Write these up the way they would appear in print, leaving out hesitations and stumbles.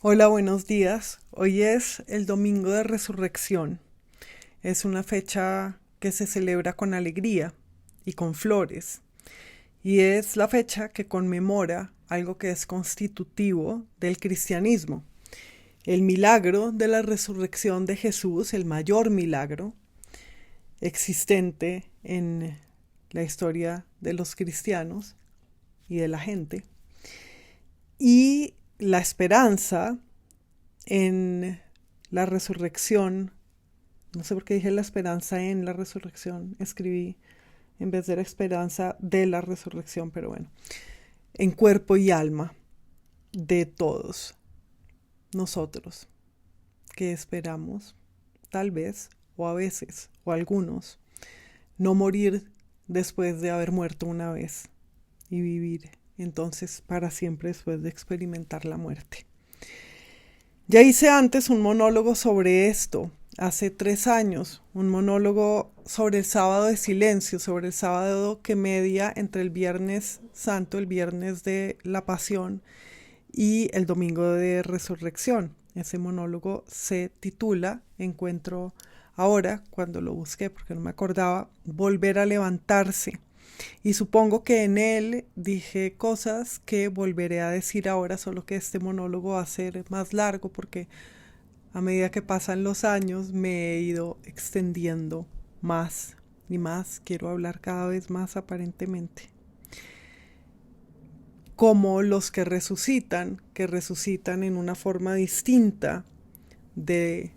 Hola, buenos días. Hoy es el Domingo de Resurrección. Es una fecha que se celebra con alegría y con flores. Y es la fecha que conmemora algo que es constitutivo del cristianismo. El milagro de la resurrección de Jesús, el mayor milagro existente en la historia de los cristianos y de la gente. Y la esperanza en la resurrección. No sé por qué dije la esperanza en la resurrección. Escribí en vez de la esperanza de la resurrección, pero bueno. En cuerpo y alma de todos nosotros que esperamos, tal vez, o a veces, o algunos, no morir después de haber muerto una vez y vivir entonces para siempre después de experimentar la muerte. Ya hice antes un monólogo sobre esto, hace 3 años, un monólogo sobre el sábado de silencio, sobre el sábado que media entre el Viernes Santo, el Viernes de la Pasión y el Domingo de Resurrección. Ese monólogo se titula, encuentro ahora, cuando lo busqué porque no me acordaba, Volver a levantarse. Y supongo que en él dije cosas que volveré a decir ahora, solo que este monólogo va a ser más largo porque a medida que pasan los años me he ido extendiendo más y más. Quiero hablar cada vez más aparentemente. Como los que resucitan en una forma distinta de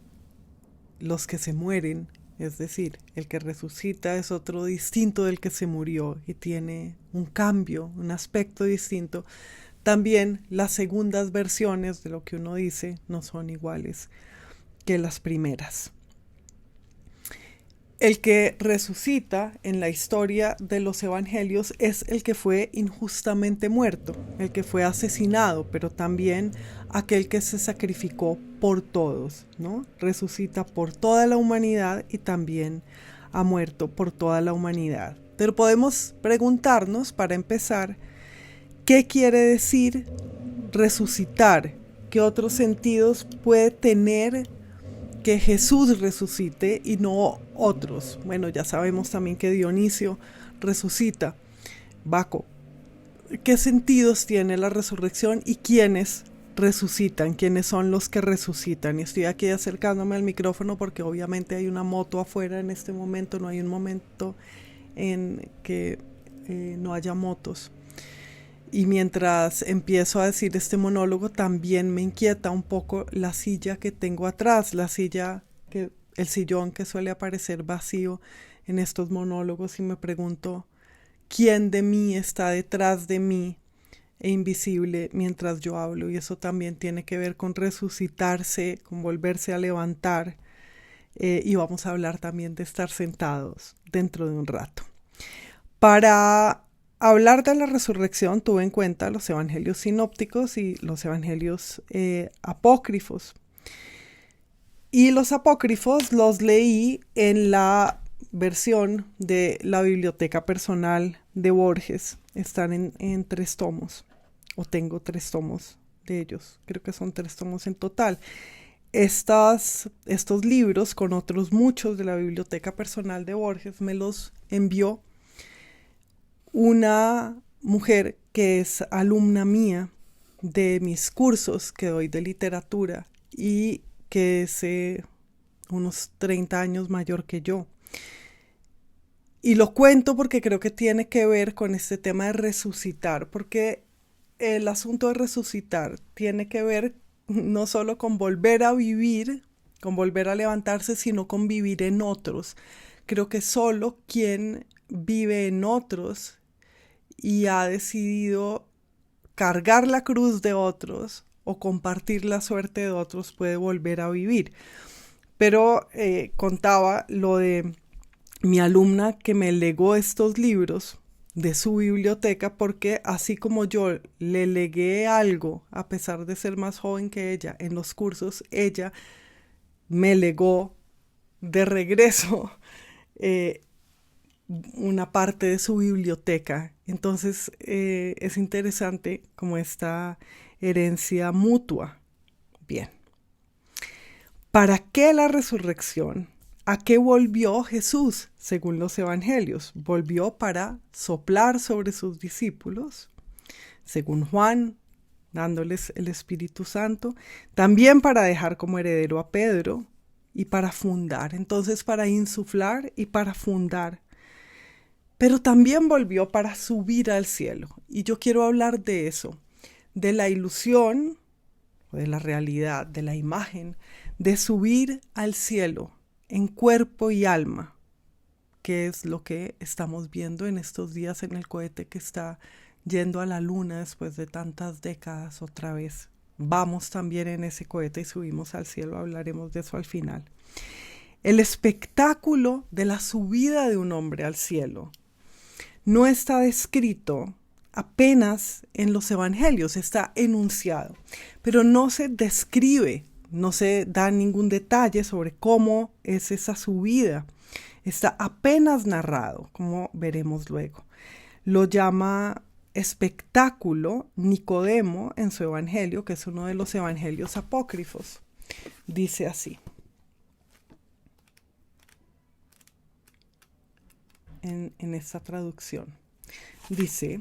los que se mueren. Es decir, el que resucita es otro distinto del que se murió y tiene un cambio, un aspecto distinto. También las segundas versiones de lo que uno dice no son iguales que las primeras. El que resucita en la historia de los evangelios es el que fue injustamente muerto, el que fue asesinado, pero también aquel que se sacrificó por todos, ¿no? Resucita por toda la humanidad y también ha muerto por toda la humanidad. Pero podemos preguntarnos, para empezar, ¿qué quiere decir resucitar? ¿Qué otros sentidos puede tener que Jesús resucite y no otros? Bueno, ya sabemos también que Dionisio resucita. Baco, ¿qué sentidos tiene la resurrección y quiénes resucitan? ¿Quiénes son los que resucitan? Y estoy aquí acercándome al micrófono porque obviamente hay una moto afuera en este momento, no hay un momento en que no haya motos. Y mientras empiezo a decir este monólogo, también me inquieta un poco la silla que tengo atrás, el sillón que suele aparecer vacío en estos monólogos, y me pregunto quién de mí está detrás de mí e invisible mientras yo hablo. Y eso también tiene que ver con resucitarse, con volverse a levantar. Y vamos a hablar también de estar sentados dentro de un rato. Para hablar de la resurrección tuve en cuenta los evangelios sinópticos y los evangelios apócrifos. Y los apócrifos los leí en la versión de la biblioteca personal de Borges. Están en 3 tomos, o tengo 3 tomos de ellos. Creo que son 3 tomos en total. Estos libros, con otros muchos de la biblioteca personal de Borges, me los envió una mujer que es alumna mía de mis cursos que doy de literatura y que es unos 30 años mayor que yo. Y lo cuento porque creo que tiene que ver con este tema de resucitar, porque el asunto de resucitar tiene que ver no solo con volver a vivir, con volver a levantarse, sino con vivir en otros. Creo que solo quien vive en otros y ha decidido cargar la cruz de otros o compartir la suerte de otros puede volver a vivir. Pero contaba lo de mi alumna que me legó estos libros de su biblioteca, porque así como yo le legué algo, a pesar de ser más joven que ella en los cursos, ella me legó de regreso una parte de su biblioteca. Entonces es interesante como esta herencia mutua Bien. ¿Para qué la resurrección? ¿A qué volvió Jesús, según los evangelios? Volvió para soplar sobre sus discípulos, según Juan, dándoles el Espíritu Santo, también para dejar como heredero a Pedro y para fundar, entonces para insuflar y para fundar. Pero también volvió para subir al cielo. Y yo quiero hablar de eso, de la ilusión, o de la realidad, de la imagen, de subir al cielo en cuerpo y alma, que es lo que estamos viendo en estos días en el cohete que está yendo a la luna después de tantas décadas otra vez. Vamos también en ese cohete y subimos al cielo, hablaremos de eso al final. El espectáculo de la subida de un hombre al cielo no está descrito apenas en los evangelios, está enunciado, pero no se describe, no se da ningún detalle sobre cómo es esa subida. Está apenas narrado, como veremos luego. Lo llama espectáculo Nicodemo en su evangelio, que es uno de los evangelios apócrifos. Dice así, en esta traducción. Dice: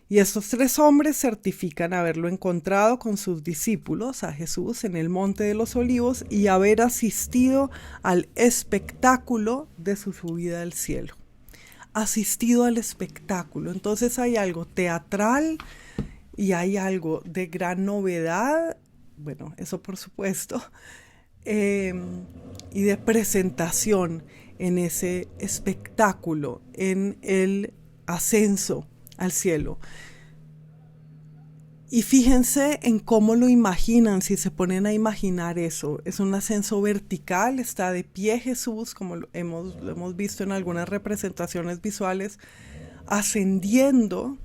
y estos 3 hombres certifican haberlo encontrado con sus discípulos a Jesús en el Monte de los Olivos y haber asistido al espectáculo de su subida al cielo. Asistido al espectáculo. Entonces hay algo teatral y hay algo de gran novedad, bueno, eso por supuesto, y de presentación en ese espectáculo, en el ascenso al cielo. Y fíjense en cómo lo imaginan, si se ponen a imaginar eso. Es un ascenso vertical, está de pie Jesús, como lo hemos visto en algunas representaciones visuales, ascendiendo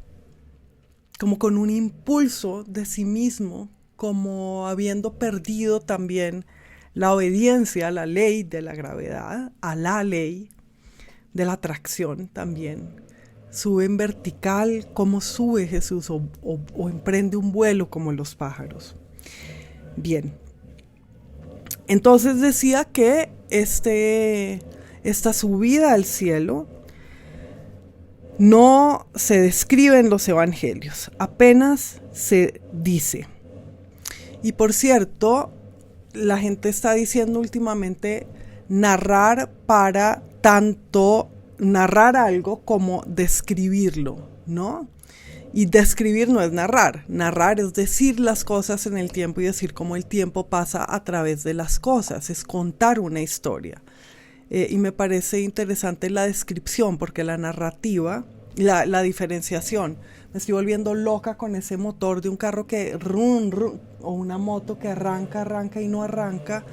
como con un impulso de sí mismo, como habiendo perdido también la obediencia a la ley de la gravedad, a la ley de la atracción también. Sube en vertical, como sube Jesús, o emprende un vuelo como los pájaros. Bien, entonces decía que esta subida al cielo no se describe en los evangelios, apenas se dice. Y por cierto, la gente está diciendo últimamente narrar para tanto narrar algo como describirlo, ¿no? Y describir no es narrar. Narrar es decir las cosas en el tiempo y decir cómo el tiempo pasa a través de las cosas, es contar una historia. Y me parece interesante la descripción, porque la narrativa, la diferenciación, me estoy volviendo loca con ese motor de un carro que o una moto que arranca y no arranca.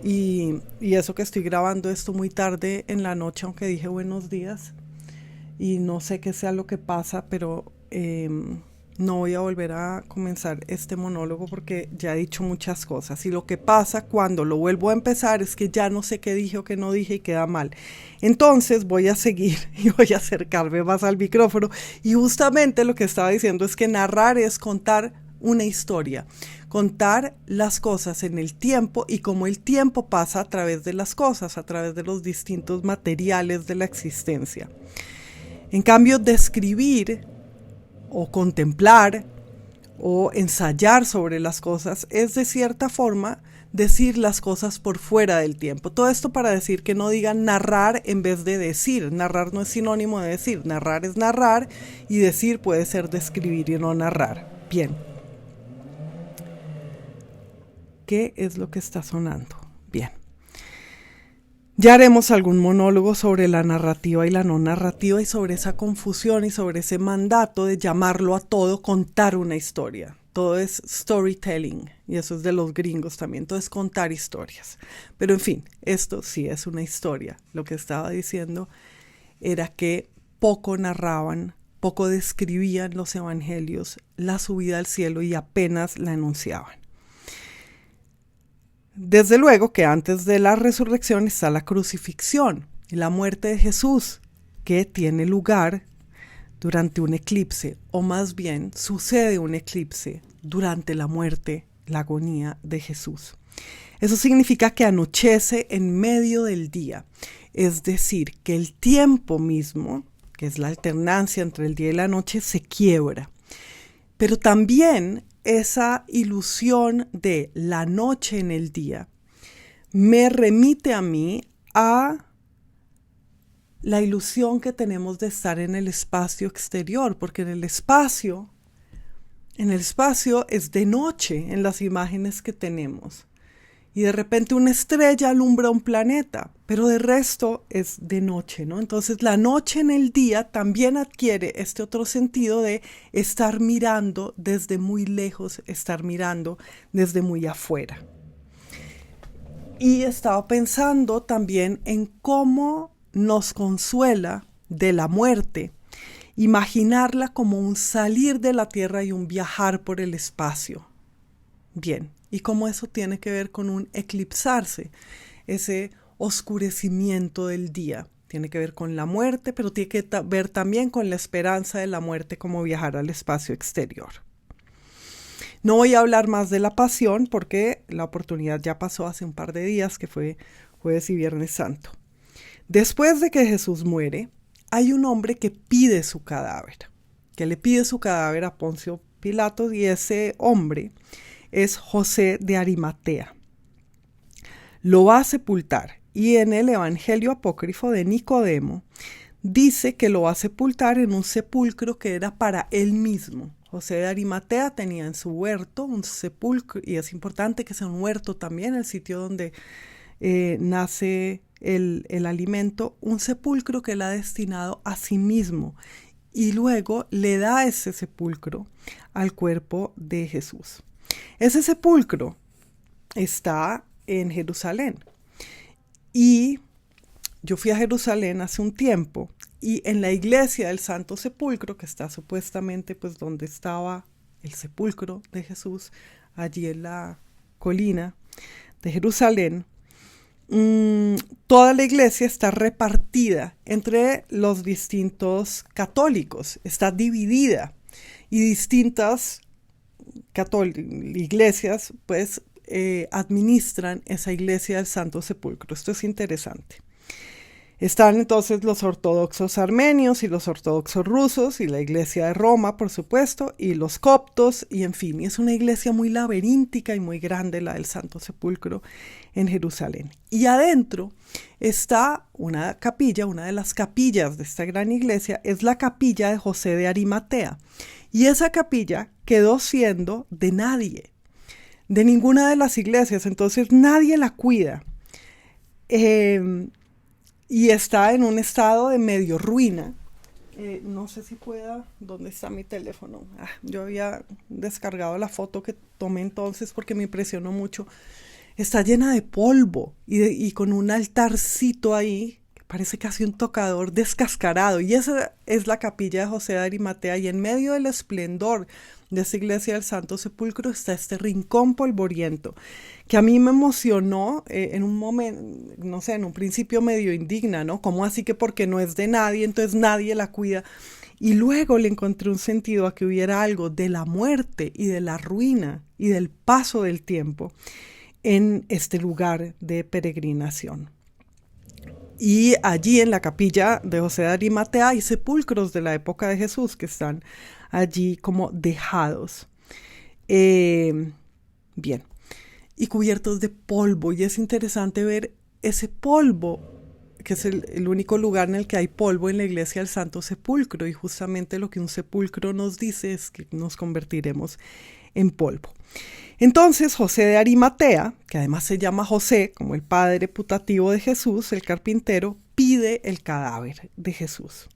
Y eso que estoy grabando esto muy tarde en la noche, aunque dije buenos días, y no sé qué sea lo que pasa, pero no voy a volver a comenzar este monólogo porque ya he dicho muchas cosas, y lo que pasa cuando lo vuelvo a empezar es que ya no sé qué dije o qué no dije y queda mal. Entonces voy a seguir y voy a acercarme más al micrófono, y justamente lo que estaba diciendo es que narrar es contar una historia, contar las cosas en el tiempo y cómo el tiempo pasa a través de las cosas, a través de los distintos materiales de la existencia. En cambio, describir o contemplar o ensayar sobre las cosas es de cierta forma decir las cosas por fuera del tiempo. Todo esto para decir que no digan narrar en vez de decir. Narrar no es sinónimo de decir. Narrar es narrar y decir puede ser describir y no narrar. Bien. ¿Qué es lo que está sonando? Bien. Ya haremos algún monólogo sobre la narrativa y la no narrativa y sobre esa confusión y sobre ese mandato de llamarlo a todo contar una historia. Todo es storytelling y eso es de los gringos también. Todo es contar historias. Pero en fin, esto sí es una historia. Lo que estaba diciendo era que poco narraban, poco describían los evangelios la subida al cielo y apenas la enunciaban. Desde luego que antes de la resurrección está la crucifixión y la muerte de Jesús, que tiene lugar durante un eclipse, o más bien sucede un eclipse durante la muerte, la agonía de Jesús. Eso significa que anochece en medio del día, es decir, que el tiempo mismo, que es la alternancia entre el día y la noche, se quiebra. Pero también esa ilusión de la noche en el día me remite a mí a la ilusión que tenemos de estar en el espacio exterior, porque en el espacio es de noche en las imágenes que tenemos. Y de repente una estrella alumbra un planeta, pero de resto es de noche, ¿no? Entonces la noche en el día también adquiere este otro sentido de estar mirando desde muy lejos, estar mirando desde muy afuera. Y estaba pensando también en cómo nos consuela de la muerte, imaginarla como un salir de la tierra y un viajar por el espacio. Bien, y cómo eso tiene que ver con un eclipsarse, ese oscurecimiento del día. Tiene que ver con la muerte, pero tiene que ver también con la esperanza de la muerte como viajar al espacio exterior. No voy a hablar más de la pasión porque la oportunidad ya pasó hace un par de días, que fue jueves y viernes santo. Después de que Jesús muere, hay un hombre que pide su cadáver, que le pide su cadáver a Poncio Pilato, y ese hombre es José de Arimatea. Lo va a sepultar, y en el Evangelio apócrifo de Nicodemo dice que lo va a sepultar en un sepulcro que era para él mismo. José de Arimatea tenía en su huerto un sepulcro, y es importante que sea un huerto también, el sitio donde nace el alimento, un sepulcro que él ha destinado a sí mismo, y luego le da ese sepulcro al cuerpo de Jesús. Ese sepulcro está en Jerusalén, y yo fui a Jerusalén hace un tiempo, y en la iglesia del Santo Sepulcro, que está supuestamente pues donde estaba el sepulcro de Jesús, allí en la colina de Jerusalén, toda la iglesia está repartida entre los distintos católicos, está dividida, y distintas iglesias pues administran esa iglesia del Santo Sepulcro. Esto es interesante. Están entonces los ortodoxos armenios y los ortodoxos rusos y la iglesia de Roma, por supuesto, y los coptos, y en fin, es una iglesia muy laberíntica y muy grande la del Santo Sepulcro en Jerusalén. Y adentro está una capilla, una de las capillas de esta gran iglesia, es la capilla de José de Arimatea. Y esa capilla quedó siendo de nadie, de ninguna de las iglesias, entonces nadie la cuida. Y está en un estado de medio ruina. No sé si pueda. ¿Dónde está mi teléfono? Yo había descargado la foto que tomé entonces porque me impresionó mucho. Está llena de polvo y con un altarcito ahí, que parece casi un tocador descascarado. Y esa es la capilla de José de Arimatea. Y en medio del esplendor de esa iglesia del Santo Sepulcro está este rincón polvoriento, que a mí me emocionó en un momento, no sé, en un principio medio indigna, ¿no? ¿Cómo así que porque no es de nadie, entonces nadie la cuida? Y luego le encontré un sentido a que hubiera algo de la muerte y de la ruina y del paso del tiempo en este lugar de peregrinación. Y allí en la capilla de José de Arimatea hay sepulcros de la época de Jesús que están allí como dejados. Bien. Y cubiertos de polvo. Y es interesante ver ese polvo, que es el único lugar en el que hay polvo en la iglesia del Santo Sepulcro. Y justamente lo que un sepulcro nos dice es que nos convertiremos en polvo. Entonces José de Arimatea, que además se llama José, como el padre putativo de Jesús, el carpintero, pide el cadáver de Jesús.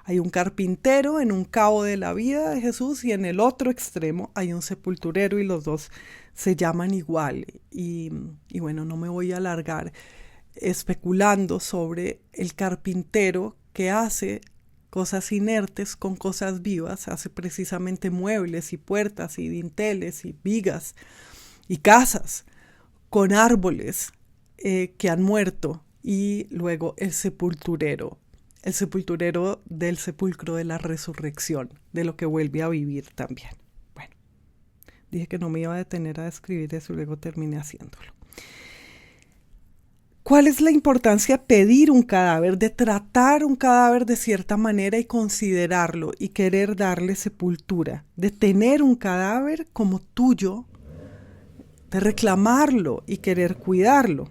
Hay un carpintero en un cabo de la vida de Jesús y en el otro extremo hay un sepulturero, y los dos se llaman igual. Y bueno, no me voy a alargar especulando sobre el carpintero que hace cosas inertes con cosas vivas, hace precisamente muebles y puertas y dinteles y vigas y casas con árboles que han muerto, y luego el sepulturero del sepulcro de la resurrección, de lo que vuelve a vivir también. Bueno, Dije que no me iba a detener a describir eso y luego terminé haciéndolo. ¿Cuál es la importancia de pedir un cadáver, de tratar un cadáver de cierta manera y considerarlo y querer darle sepultura? De tener un cadáver como tuyo, de reclamarlo y querer cuidarlo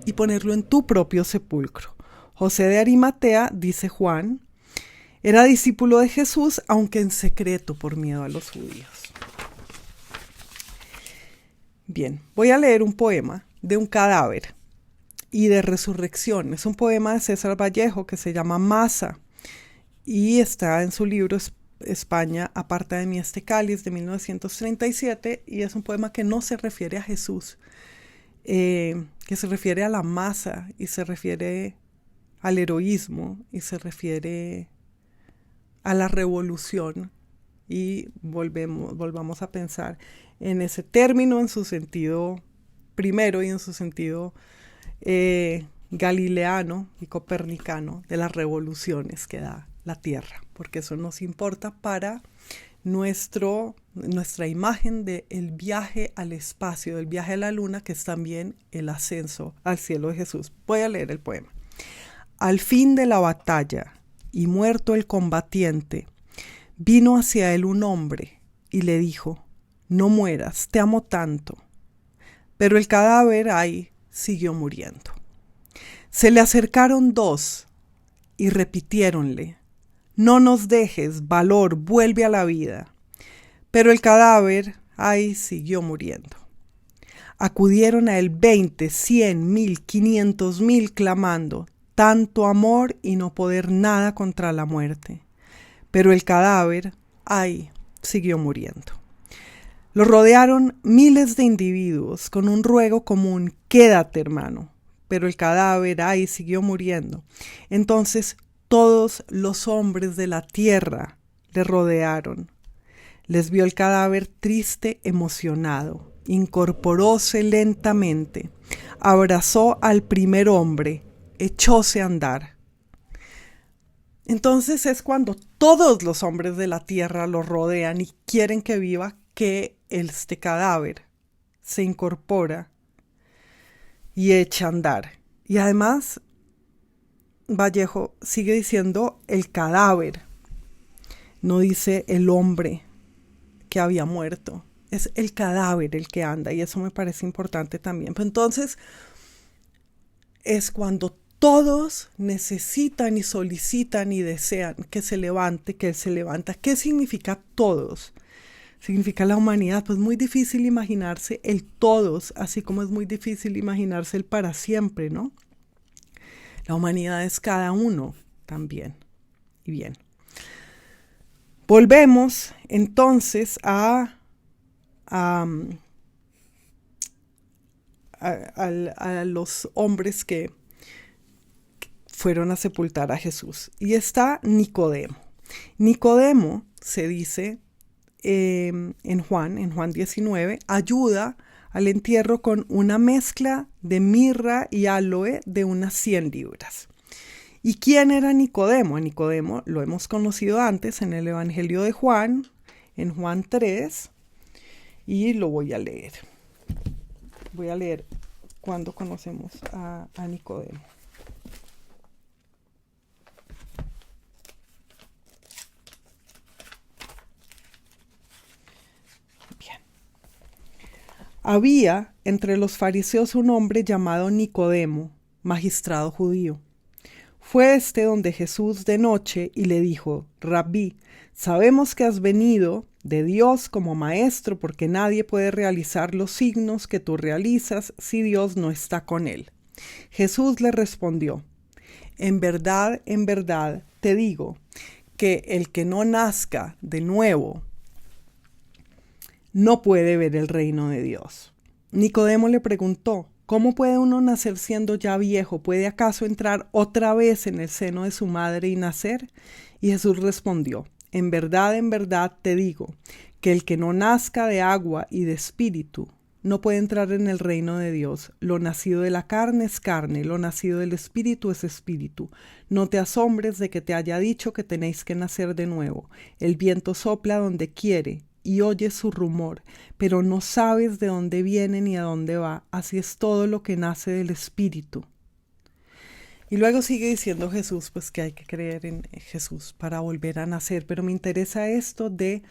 y ponerlo en tu propio sepulcro. José de Arimatea, dice Juan, era discípulo de Jesús, aunque en secreto por miedo a los judíos. Bien, voy a leer un poema de un cadáver y de resurrección. Es un poema de César Vallejo que se llama Masa y está en su libro España aparta de mí este cáliz de 1937, y es un poema que no se refiere a Jesús, que se refiere a la masa y se refiere al heroísmo y se refiere a la revolución, y volvamos a pensar en ese término en su sentido primero y en su sentido galileano y copernicano de las revoluciones que da la Tierra, porque eso nos importa para nuestra imagen del viaje al espacio, del viaje a la luna, que es también el ascenso al cielo de Jesús. Voy a leer el poema. Al fin de la batalla, y muerto el combatiente, vino hacia él un hombre y le dijo: no mueras, te amo tanto. Pero el cadáver ahí siguió muriendo. Se le acercaron dos y repitiéronle: no nos dejes, valor, vuelve a la vida. Pero el cadáver ahí siguió muriendo. Acudieron a él 20, 100, 1000, 500,000 clamando: tanto amor y no poder nada contra la muerte. Pero el cadáver ahí siguió muriendo. Lo rodearon miles de individuos con un ruego común: quédate, hermano. Pero el cadáver ahí siguió muriendo. Entonces todos los hombres de la tierra le rodearon. Les vio el cadáver triste, emocionado. Incorporóse lentamente. Abrazó al primer hombre. Echóse a andar. Entonces es cuando todos los hombres de la tierra lo rodean y quieren que viva, que este cadáver se incorpora y echa a andar. Y además Vallejo sigue diciendo el cadáver, no dice el hombre que había muerto, es el cadáver el que anda, y eso me parece importante también. Pero entonces es cuando todos necesitan y solicitan y desean que se levante, que él se levanta. ¿Qué significa todos? Significa la humanidad. Pues muy difícil imaginarse el todos, así como es muy difícil imaginarse el para siempre, ¿no? La humanidad es cada uno también. Y bien. Volvemos entonces a los hombres que fueron a sepultar a Jesús. Y está Nicodemo. Nicodemo, se dice en Juan 19, ayuda al entierro con una mezcla de mirra y aloe de unas 100 libras. ¿Y quién era Nicodemo? A Nicodemo lo hemos conocido antes en el Evangelio de Juan, en Juan 3, y lo voy a leer. Voy a leer cuando conocemos a Nicodemo. Había entre los fariseos un hombre llamado Nicodemo, magistrado judío. Fue este donde Jesús de noche y le dijo: Rabí, sabemos que has venido de Dios como maestro, porque nadie puede realizar los signos que tú realizas si Dios no está con él. Jesús le respondió: en verdad, te digo que el que no nazca de nuevo no puede ver el reino de Dios. Nicodemo le preguntó: ¿cómo puede uno nacer siendo ya viejo? ¿Puede acaso entrar otra vez en el seno de su madre y nacer? Y Jesús respondió: en verdad te digo que el que no nazca de agua y de espíritu no puede entrar en el reino de Dios. Lo nacido de la carne es carne, lo nacido del espíritu es espíritu. No te asombres de que te haya dicho que tenéis que nacer de nuevo. El viento sopla donde quiere y oyes su rumor, pero no sabes de dónde viene ni a dónde va. Así es todo lo que nace del Espíritu. Y luego sigue diciendo Jesús, pues que hay que creer en Jesús para volver a nacer. Pero me interesa esto de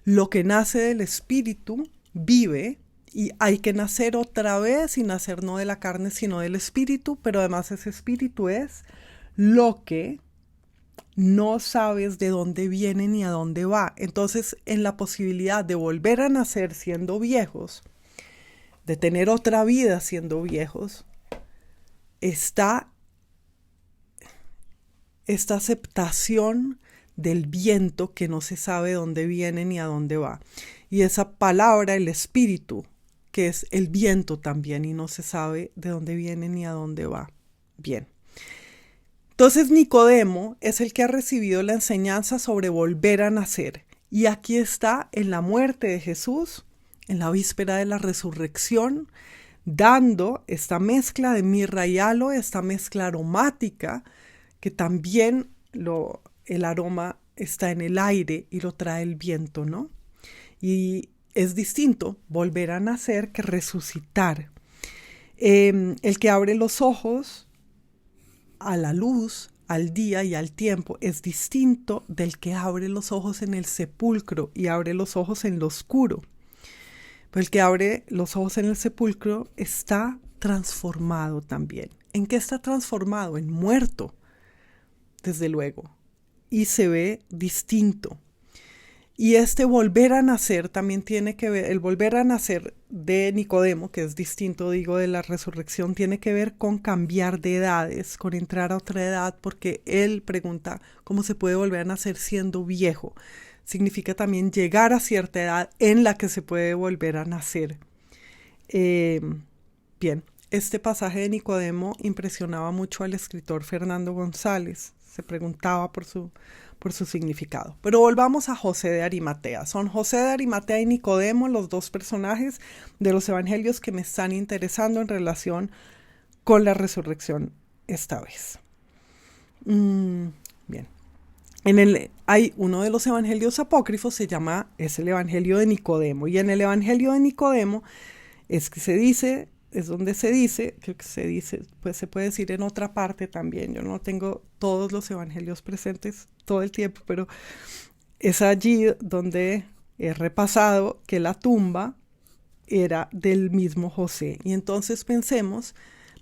lo que nace del Espíritu, vive, y hay que nacer otra vez y nacer no de la carne, sino del Espíritu. Pero además ese Espíritu es lo que no sabes de dónde viene ni a dónde va. Entonces, en la posibilidad de volver a nacer siendo viejos, de tener otra vida siendo viejos, está esta aceptación del viento que no se sabe dónde viene ni a dónde va. Y esa palabra, el espíritu, que es el viento también y no se sabe de dónde viene ni a dónde va. Bien. Entonces Nicodemo es el que ha recibido la enseñanza sobre volver a nacer. Y aquí está en la muerte de Jesús, en la víspera de la resurrección, dando esta mezcla de mirra y aloe, esta mezcla aromática, que también el aroma está en el aire y lo trae el viento, ¿no? Y es distinto volver a nacer que resucitar. El que abre los ojos a la luz, al día y al tiempo es distinto del que abre los ojos en el sepulcro y abre los ojos en lo oscuro. Pues el que abre los ojos en el sepulcro está transformado también. ¿En qué está transformado? En muerto, desde luego, y se ve distinto. Y este volver a nacer también tiene que ver, el volver a nacer de Nicodemo, que es distinto, digo, de la resurrección, tiene que ver con cambiar de edades, con entrar a otra edad, porque él pregunta cómo se puede volver a nacer siendo viejo. Significa también llegar a cierta edad en la que se puede volver a nacer. Bien, este pasaje de Nicodemo impresionaba mucho al escritor Fernando González. Se preguntaba por su significado. Pero volvamos a José de Arimatea. Son José de Arimatea y Nicodemo los dos personajes de los evangelios que me están interesando en relación con la resurrección esta vez. Bien. Hay uno de los evangelios apócrifos, es el evangelio de Nicodemo. Y en el evangelio de Nicodemo es donde se dice, creo que se dice, pues se puede decir en otra parte también. Yo no tengo todos los evangelios presentes todo el tiempo, pero es allí donde he repasado que la tumba era del mismo José. Y entonces pensemos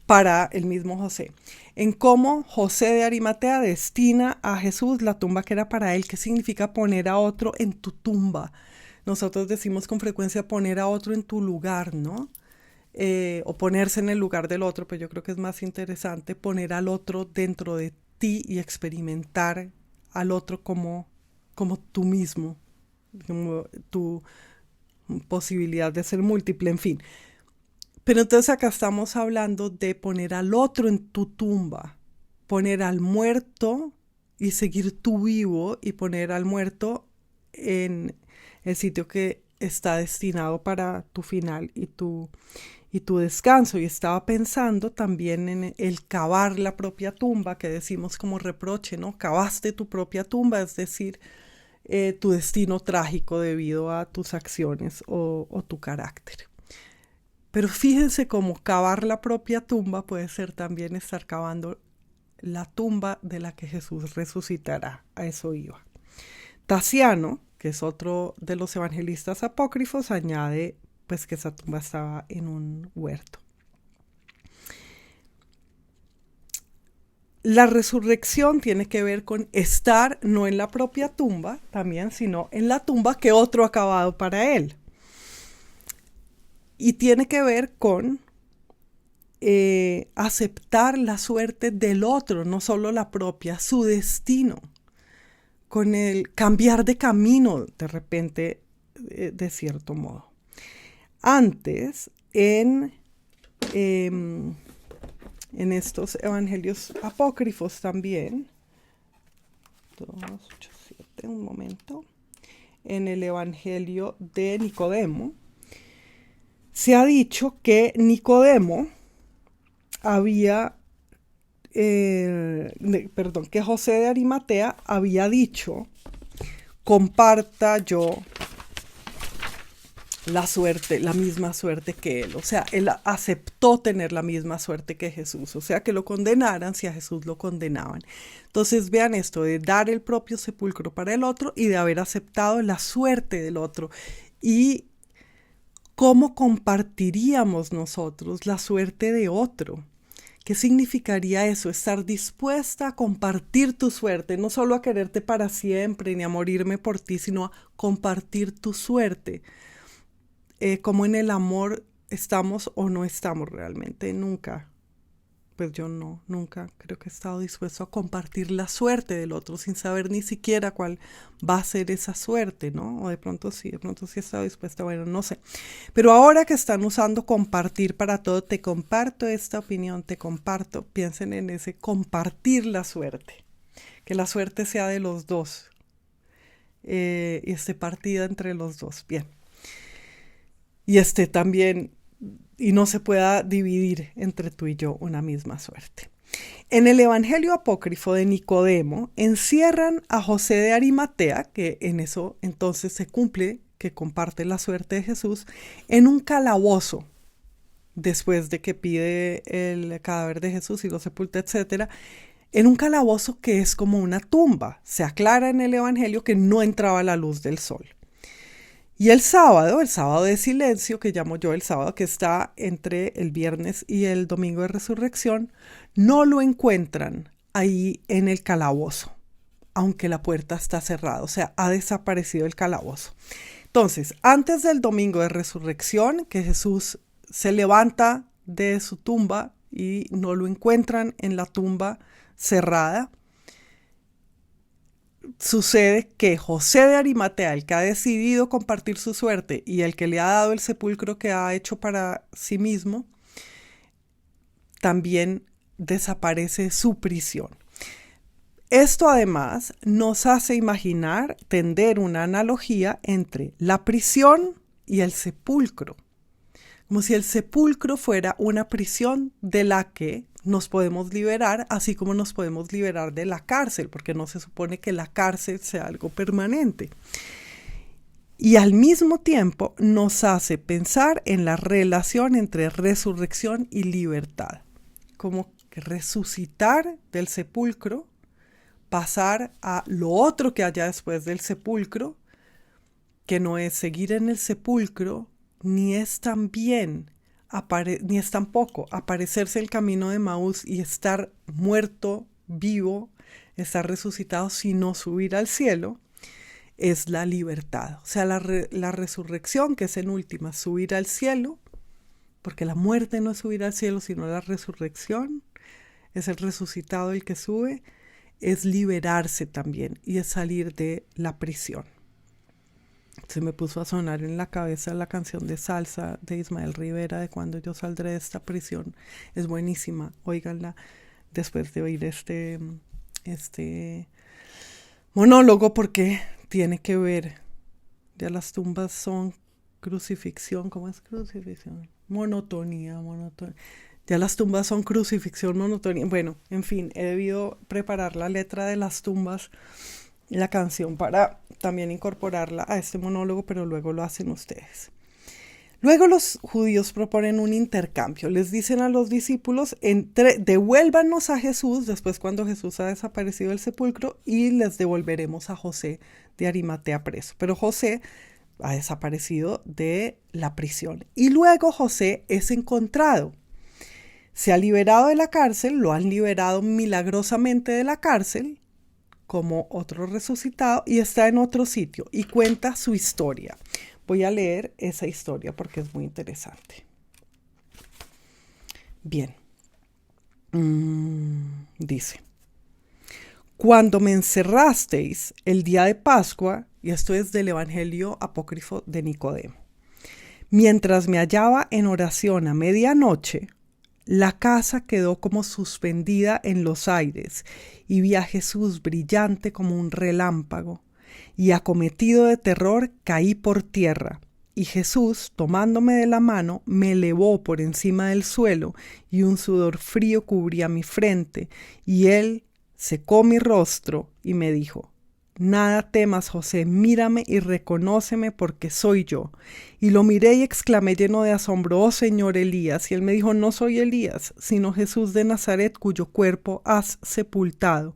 para el mismo José, en cómo José de Arimatea destina a Jesús la tumba que era para él. ¿Qué significa poner a otro en tu tumba? Nosotros decimos con frecuencia poner a otro en tu lugar, ¿no? O ponerse en el lugar del otro, pero yo creo que es más interesante poner al otro dentro de ti y experimentar al otro como tú mismo, como tu posibilidad de ser múltiple, en fin. Pero entonces acá estamos hablando de poner al otro en tu tumba, poner al muerto y seguir tú vivo, y poner al muerto en el sitio que está destinado para tu final y tu descanso. Y estaba pensando también en el cavar la propia tumba, que decimos como reproche, ¿no? Cavaste tu propia tumba, es decir, tu destino trágico debido a tus acciones o tu carácter. Pero fíjense cómo cavar la propia tumba puede ser también estar cavando la tumba de la que Jesús resucitará. A eso iba. Tasiano, que es otro de los evangelistas apócrifos, añade pues que esa tumba estaba en un huerto. La resurrección tiene que ver con estar no en la propia tumba también, sino en la tumba que otro ha cavado para él. Y tiene que ver con aceptar la suerte del otro, no solo la propia, su destino, con el cambiar de camino de repente, de cierto modo. Antes, en estos evangelios apócrifos también, 2:8-7, un momento, en el evangelio de Nicodemo, se ha dicho que Nicodemo que José de Arimatea había dicho: comparta yo la suerte, la misma suerte que él. O sea, él aceptó tener la misma suerte que Jesús. O sea, que lo condenaran si a Jesús lo condenaban. Entonces vean esto, de dar el propio sepulcro para el otro y de haber aceptado la suerte del otro. Y cómo compartiríamos nosotros la suerte de otro. ¿Qué significaría eso? Estar dispuesta a compartir tu suerte, no solo a quererte para siempre ni a morirme por ti, sino a compartir tu suerte. Como en el amor estamos o no estamos realmente, nunca. Pues yo no, nunca creo que he estado dispuesto a compartir la suerte del otro sin saber ni siquiera cuál va a ser esa suerte, ¿no? O de pronto sí he estado dispuesta, bueno, no sé. Pero ahora que están usando compartir para todo, te comparto esta opinión, te comparto, piensen en ese compartir la suerte, que la suerte sea de los dos y esté partida entre los dos, bien. Y esté también y no se pueda dividir entre tú y yo una misma suerte. En el Evangelio apócrifo de Nicodemo encierran a José de Arimatea, que en eso entonces se cumple que comparte la suerte de Jesús, en un calabozo, después de que pide el cadáver de Jesús y lo sepulta, etc., en un calabozo que es como una tumba. Se aclara en el Evangelio que no entraba la luz del sol. Y el sábado de silencio, que llamo yo el sábado, que está entre el viernes y el domingo de resurrección, no lo encuentran ahí en el calabozo, aunque la puerta está cerrada, o sea, ha desaparecido el calabozo. Entonces, antes del domingo de resurrección, que Jesús se levanta de su tumba y no lo encuentran en la tumba cerrada, sucede que José de Arimatea, el que ha decidido compartir su suerte y el que le ha dado el sepulcro que ha hecho para sí mismo, también desaparece su prisión. Esto además nos hace imaginar, tender una analogía entre la prisión y el sepulcro, como si el sepulcro fuera una prisión de la que nos podemos liberar, así como nos podemos liberar de la cárcel, porque no se supone que la cárcel sea algo permanente. Y al mismo tiempo nos hace pensar en la relación entre resurrección y libertad, como que resucitar del sepulcro, pasar a lo otro que haya después del sepulcro, que no es seguir en el sepulcro, ni es tampoco aparecerse el camino de Maús y estar muerto, vivo, estar resucitado, sino subir al cielo, es la libertad. O sea, la resurrección, que es en última subir al cielo, porque la muerte no es subir al cielo, sino la resurrección, es el resucitado el que sube, es liberarse también y es salir de la prisión. Se me puso a sonar en la cabeza la canción de salsa de Ismael Rivera de Cuando yo saldré de esta prisión. Es buenísima, óiganla después de oír este monólogo, porque tiene que ver, ya las tumbas son crucifixión. ¿Cómo es crucifixión? Monotonía. Ya las tumbas son crucifixión, monotonía. Bueno, en fin, he debido preparar la letra de las tumbas, la canción, para también incorporarla a este monólogo, pero luego lo hacen ustedes. Luego los judíos proponen un intercambio. Les dicen a los discípulos, devuélvanos a Jesús, después cuando Jesús ha desaparecido del sepulcro, y les devolveremos a José de Arimatea preso. Pero José ha desaparecido de la prisión. Y luego José es encontrado. Se ha liberado de la cárcel, lo han liberado milagrosamente de la cárcel, como otro resucitado, y está en otro sitio y cuenta su historia. Voy a leer esa historia porque es muy interesante. Bien. Dice: cuando me encerrasteis el día de Pascua, y esto es del Evangelio apócrifo de Nicodemo, mientras me hallaba en oración a medianoche, la casa quedó como suspendida en los aires y vi a Jesús brillante como un relámpago, y acometido de terror caí por tierra. Y Jesús, tomándome de la mano, me elevó por encima del suelo, y un sudor frío cubría mi frente, y él secó mi rostro y me dijo: nada temas, José, mírame y reconóceme porque soy yo. Y lo miré y exclamé lleno de asombro, oh Señor Elías. Y él me dijo, no soy Elías, sino Jesús de Nazaret, cuyo cuerpo has sepultado.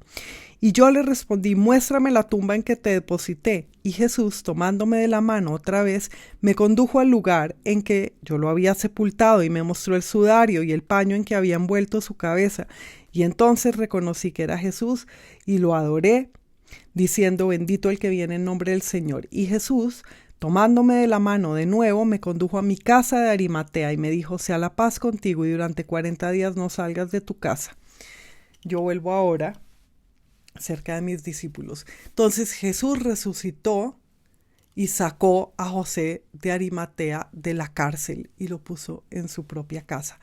Y yo le respondí, muéstrame la tumba en que te deposité. Y Jesús, tomándome de la mano otra vez, me condujo al lugar en que yo lo había sepultado y me mostró el sudario y el paño en que había envuelto su cabeza. Y entonces reconocí que era Jesús y lo adoré, diciendo, bendito el que viene en nombre del Señor. Y Jesús, tomándome de la mano de nuevo, me condujo a mi casa de Arimatea y me dijo, sea la paz contigo y durante 40 días no salgas de tu casa. Yo vuelvo ahora cerca de mis discípulos. Entonces Jesús resucitó y sacó a José de Arimatea de la cárcel y lo puso en su propia casa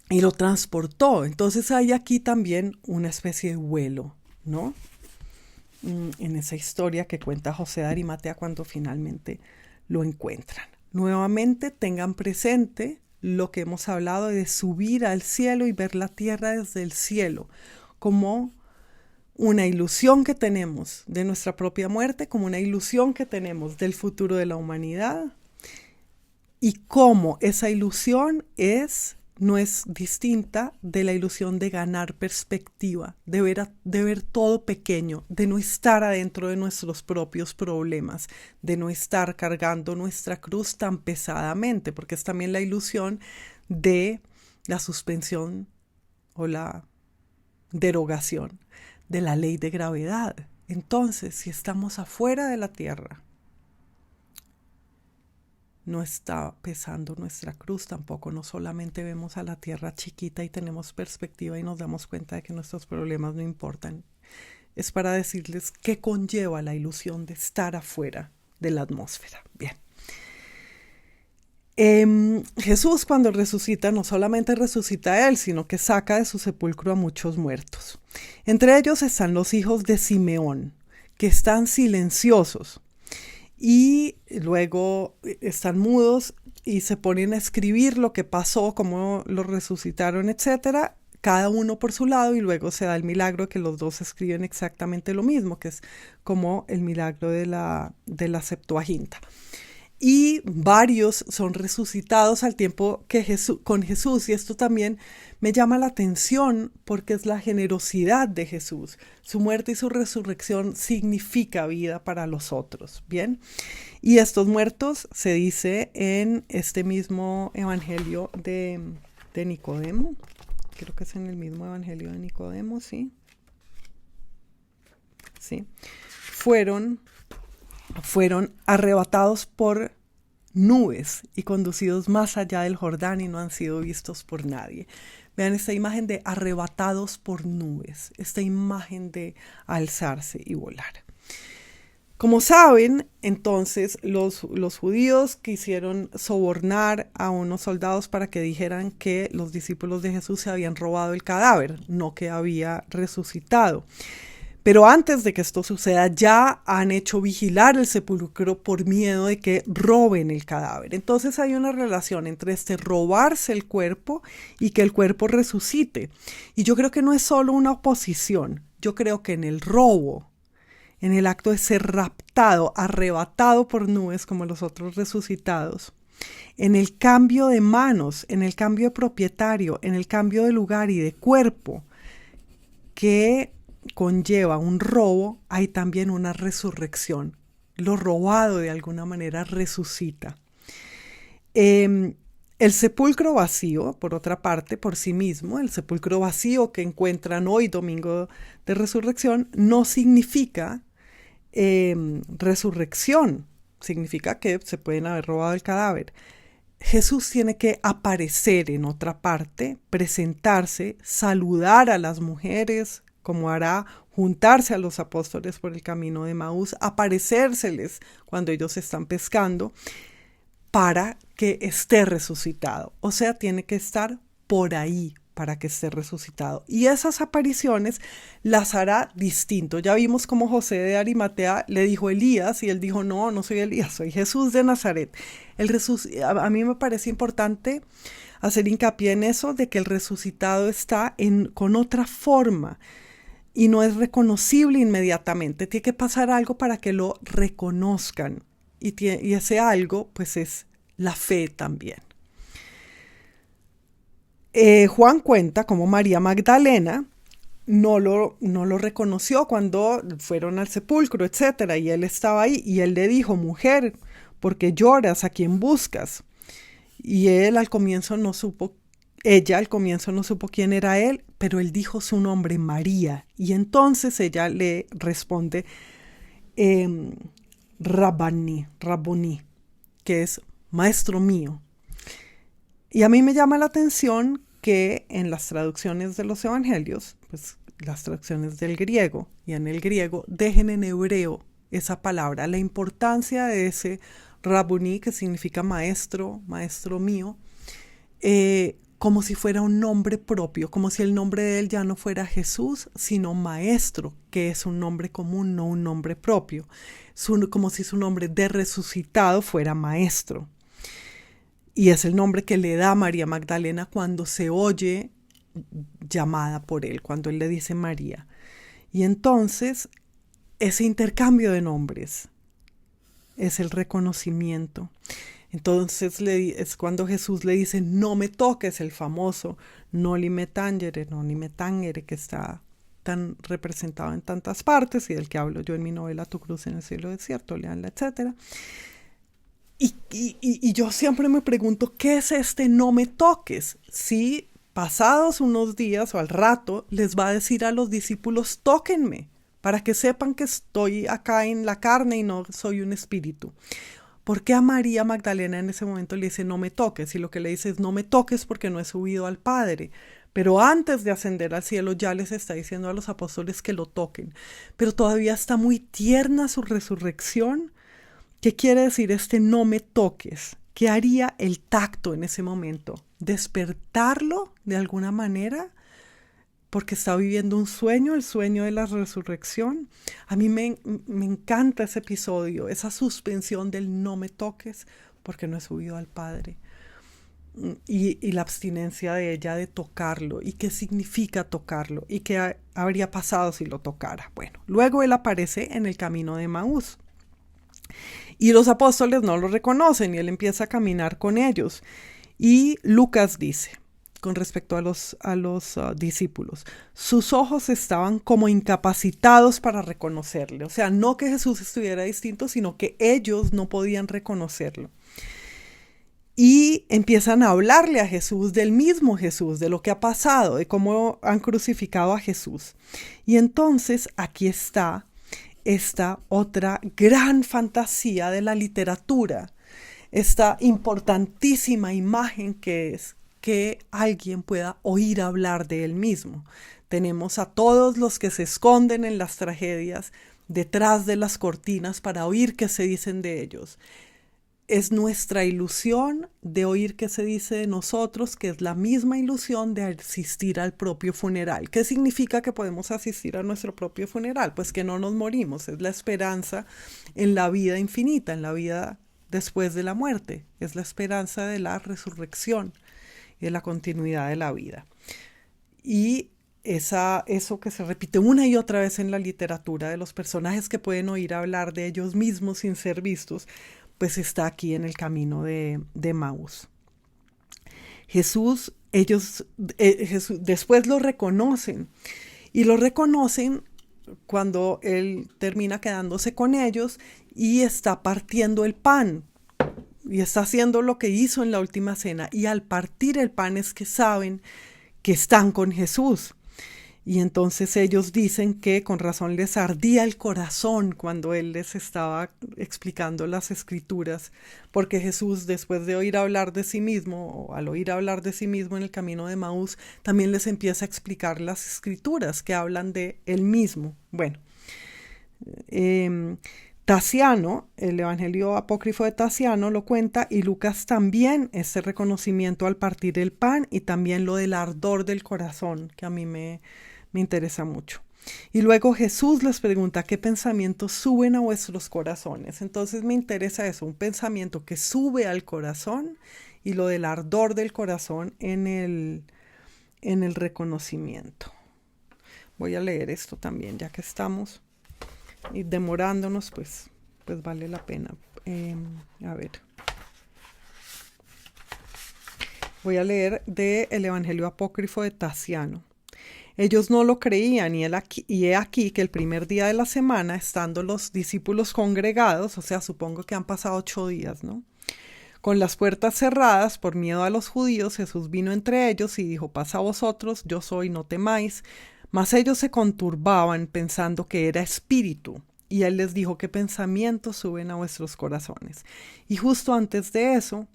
y lo transportó. Entonces hay aquí también una especie de vuelo, ¿no? En esa historia que cuenta José de Arimatea cuando finalmente lo encuentran. Nuevamente tengan presente lo que hemos hablado de subir al cielo y ver la tierra desde el cielo, como una ilusión que tenemos de nuestra propia muerte, como una ilusión que tenemos del futuro de la humanidad, y cómo esa ilusión no es distinta de la ilusión de ganar perspectiva, de ver todo pequeño, de no estar adentro de nuestros propios problemas, de no estar cargando nuestra cruz tan pesadamente, porque es también la ilusión de la suspensión o la derogación de la ley de gravedad. Entonces, si estamos afuera de la Tierra, no está pesando nuestra cruz tampoco. No solamente vemos a la Tierra chiquita y tenemos perspectiva y nos damos cuenta de que nuestros problemas no importan. Es para decirles qué conlleva la ilusión de estar afuera de la atmósfera. Bien. Jesús, cuando resucita, no solamente resucita a él, sino que saca de su sepulcro a muchos muertos. Entre ellos están los hijos de Simeón, que están silenciosos y luego están mudos y se ponen a escribir lo que pasó, cómo lo resucitaron, etcétera, cada uno por su lado, y luego se da el milagro que los dos escriben exactamente lo mismo, que es como el milagro de la Septuaginta. Y varios son resucitados al tiempo que con Jesús, y esto también me llama la atención porque es la generosidad de Jesús. Su muerte y su resurrección significa vida para los otros, ¿bien? Y estos muertos se dice en este mismo evangelio de Nicodemo, creo que es en el mismo evangelio de Nicodemo, ¿sí? Sí. Fueron arrebatados por nubes y conducidos más allá del Jordán y no han sido vistos por nadie. Vean esta imagen de arrebatados por nubes, esta imagen de alzarse y volar. Como saben, entonces los judíos quisieron sobornar a unos soldados para que dijeran que los discípulos de Jesús se habían robado el cadáver, no que había resucitado. Pero antes de que esto suceda, ya han hecho vigilar el sepulcro por miedo de que roben el cadáver. Entonces hay una relación entre robarse el cuerpo y que el cuerpo resucite. Y yo creo que no es solo una oposición. Yo creo que en el robo, en el acto de ser raptado, arrebatado por nubes como los otros resucitados, en el cambio de manos, en el cambio de propietario, en el cambio de lugar y de cuerpo, que conlleva un robo, hay también una resurrección. Lo robado de alguna manera resucita. El sepulcro vacío, por otra parte, por sí mismo, el sepulcro vacío que encuentran hoy, domingo de resurrección, no significa resurrección. Significa que se pueden haber robado el cadáver. Jesús tiene que aparecer en otra parte, presentarse, saludar a las mujeres, como hará, juntarse a los apóstoles por el camino de Maús, aparecérseles cuando ellos están pescando, para que esté resucitado. O sea, tiene que estar por ahí para que esté resucitado. Y esas apariciones las hará distinto. Ya vimos cómo José de Arimatea le dijo Elías, y él dijo, no soy Elías, soy Jesús de Nazaret. A mí me parece importante hacer hincapié en eso, de que el resucitado está con otra forma. y no es reconocible inmediatamente. Tiene que pasar algo para que lo reconozcan. Y ese algo, pues, es la fe también. Juan cuenta cómo María Magdalena no lo reconoció cuando fueron al sepulcro, etc. Y él estaba ahí y él le dijo: mujer, ¿por qué lloras? ¿A quién buscas? Y ella al comienzo no supo quién era él, pero él dijo su nombre, María. Y entonces ella le responde, Rabboni, que es maestro mío. Y a mí me llama la atención que en las traducciones de los evangelios, pues las traducciones del griego, y en el griego dejen en hebreo esa palabra, la importancia de ese Rabboni, que significa maestro, maestro mío, como si fuera un nombre propio, como si el nombre de él ya no fuera Jesús, sino maestro, que es un nombre común, no un nombre propio, como si su nombre de resucitado fuera maestro. Y es el nombre que le da María Magdalena cuando se oye llamada por él, cuando él le dice María. Y entonces ese intercambio de nombres es el reconocimiento. Entonces es cuando Jesús le dice: no me toques, el famoso noli me tangere, que está tan representado en tantas partes y del que hablo yo en mi novela Tu cruz en el cielo desierto, leanla, etc. Y yo siempre me pregunto, ¿qué es este no me toques? Si pasados unos días o al rato les va a decir a los discípulos: tóquenme, para que sepan que estoy acá en la carne y no soy un espíritu. ¿Por qué a María Magdalena en ese momento le dice no me toques? Y lo que le dice es: no me toques porque no he subido al Padre. Pero antes de ascender al cielo ya les está diciendo a los apóstoles que lo toquen. Pero todavía está muy tierna su resurrección. ¿Qué quiere decir este no me toques? ¿Qué haría el tacto en ese momento? ¿Despertarlo de alguna manera? Porque está viviendo un sueño, el sueño de la resurrección. A mí me encanta ese episodio, esa suspensión del no me toques porque no he subido al Padre. Y la abstinencia de ella de tocarlo. ¿Y qué significa tocarlo? ¿Y qué habría pasado si lo tocara? Bueno, luego él aparece en el camino de Emaús. Y los apóstoles no lo reconocen y él empieza a caminar con ellos. Y Lucas dice, con respecto a los discípulos: sus ojos estaban como incapacitados para reconocerle. O sea, no que Jesús estuviera distinto, sino que ellos no podían reconocerlo. Y empiezan a hablarle a Jesús del mismo Jesús, de lo que ha pasado, de cómo han crucificado a Jesús. Y entonces aquí está esta otra gran fantasía de la literatura, esta importantísima imagen que es que alguien pueda oír hablar de él mismo. Tenemos a todos los que se esconden en las tragedias detrás de las cortinas para oír qué se dicen de ellos. Es nuestra ilusión de oír qué se dice de nosotros, que es la misma ilusión de asistir al propio funeral. ¿Qué significa que podemos asistir a nuestro propio funeral? Pues que no nos morimos, es la esperanza en la vida infinita, en la vida después de la muerte, es la esperanza de la resurrección y de la continuidad de la vida. Y eso que se repite una y otra vez en la literatura, de los personajes que pueden oír hablar de ellos mismos sin ser vistos, pues está aquí en el camino de Emaús. Jesús después lo reconocen, y lo reconocen cuando él termina quedándose con ellos y está partiendo el pan y está haciendo lo que hizo en la última cena, y al partir el pan es que saben que están con Jesús. Y entonces ellos dicen que con razón les ardía el corazón cuando él les estaba explicando las escrituras, porque Jesús, después de oír hablar de sí mismo, o al oír hablar de sí mismo en el camino de Emaús, también les empieza a explicar las escrituras que hablan de él mismo. Bueno, Tasiano, el Evangelio apócrifo de Tasiano lo cuenta, y Lucas también, ese reconocimiento al partir el pan y también lo del ardor del corazón, que a mí me interesa mucho. Y luego Jesús les pregunta: ¿qué pensamientos suben a vuestros corazones? Entonces me interesa eso, un pensamiento que sube al corazón, y lo del ardor del corazón en el reconocimiento. voy a leer esto también, ya que estamos y demorándonos, pues vale la pena. A ver. Voy a leer del Evangelio Apócrifo de Tasiano. Ellos no lo creían y he aquí que el primer día de la semana, estando los discípulos congregados, o sea, supongo que han pasado 8 días, ¿no? Con las puertas cerradas por miedo a los judíos, Jesús vino entre ellos y dijo: «Paz a vosotros, yo soy, no temáis». Mas ellos se conturbaban pensando que era espíritu. Y él les dijo: «¿Qué pensamientos suben a vuestros corazones?». Y justo antes de eso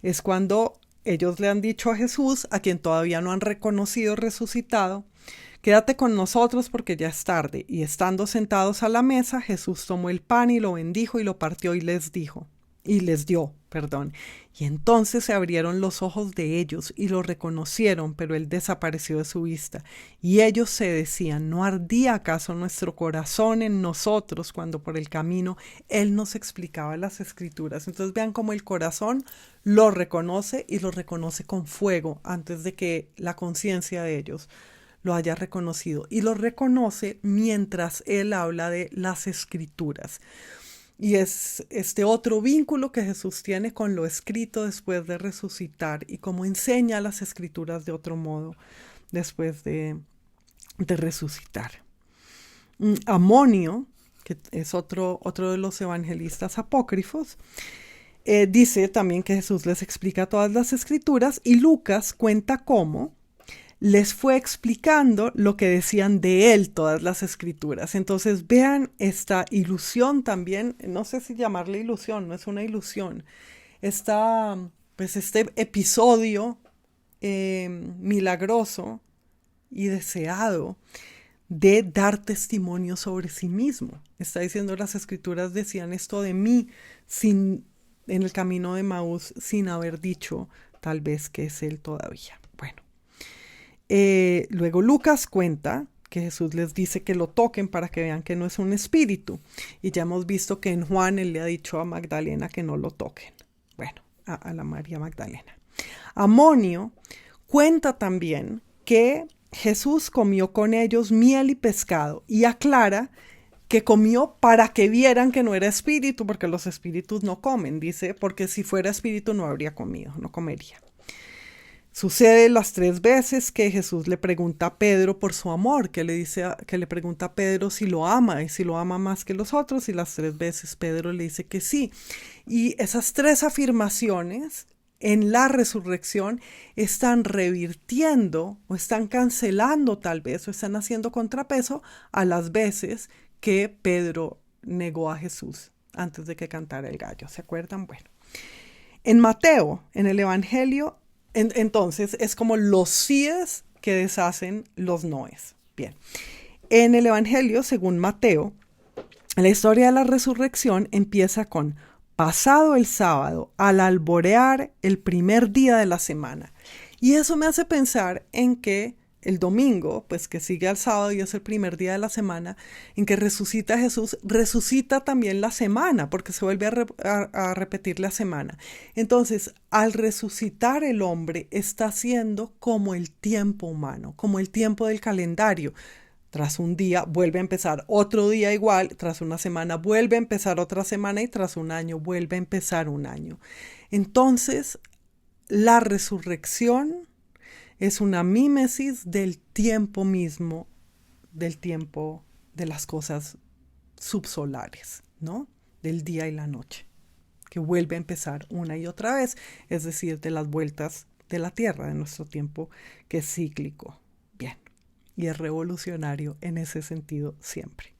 es cuando ellos le han dicho a Jesús, a quien todavía no han reconocido resucitado: «Quédate con nosotros porque ya es tarde». Y estando sentados a la mesa, Jesús tomó el pan y lo bendijo y lo partió y les dio. Y entonces se abrieron los ojos de ellos y lo reconocieron, pero él desapareció de su vista. Y ellos se decían: ¿no ardía acaso nuestro corazón en nosotros cuando por el camino él nos explicaba las Escrituras? Entonces vean cómo el corazón lo reconoce y lo reconoce con fuego antes de que la conciencia de ellos lo haya reconocido. Y lo reconoce mientras él habla de las Escrituras. Y es este otro vínculo que Jesús tiene con lo escrito después de resucitar y cómo enseña las Escrituras de otro modo después de resucitar. Amonio, que es otro de los evangelistas apócrifos, dice también que Jesús les explica todas las Escrituras, y Lucas cuenta cómo les fue explicando lo que decían de él todas las Escrituras. Entonces vean esta ilusión también, no sé si llamarle ilusión, no es una ilusión, este episodio milagroso y deseado de dar testimonio sobre sí mismo. Está diciendo: las Escrituras decían esto de mí en el camino de Emaús, sin haber dicho tal vez que es él todavía. Bueno. Luego Lucas cuenta que Jesús les dice que lo toquen para que vean que no es un espíritu. Y ya hemos visto que en Juan él le ha dicho a Magdalena que no lo toquen. Bueno, a la María Magdalena. Amonio cuenta también que Jesús comió con ellos miel y pescado, y aclara que comió para que vieran que no era espíritu, porque los espíritus no comen, dice, porque si fuera espíritu no habría comido, no comería. Sucede las 3 veces que Jesús le pregunta a Pedro por su amor, que le pregunta a Pedro si lo ama y si lo ama más que los otros, y las 3 veces Pedro le dice que sí. Y esas 3 afirmaciones en la resurrección están revirtiendo o están cancelando tal vez o están haciendo contrapeso a las veces que Pedro negó a Jesús antes de que cantara el gallo. ¿Se acuerdan? Bueno, en Mateo, en el Evangelio, entonces es como los síes que deshacen los noes. Bien, en el Evangelio, según Mateo, la historia de la resurrección empieza con: pasado el sábado, al alborear el primer día de la semana. Y eso me hace pensar en que el domingo, pues que sigue al sábado y es el primer día de la semana, en que resucita Jesús, resucita también la semana, porque se vuelve a repetir la semana. Entonces, al resucitar el hombre, está siendo como el tiempo humano, como el tiempo del calendario. Tras un día vuelve a empezar otro día igual, tras una semana vuelve a empezar otra semana y tras un año vuelve a empezar un año. Entonces, la resurrección es una mímesis del tiempo mismo, del tiempo de las cosas subsolares, ¿no? Del día y la noche, que vuelve a empezar una y otra vez, es decir, de las vueltas de la Tierra, de nuestro tiempo, que es cíclico. Bien, y es revolucionario en ese sentido siempre.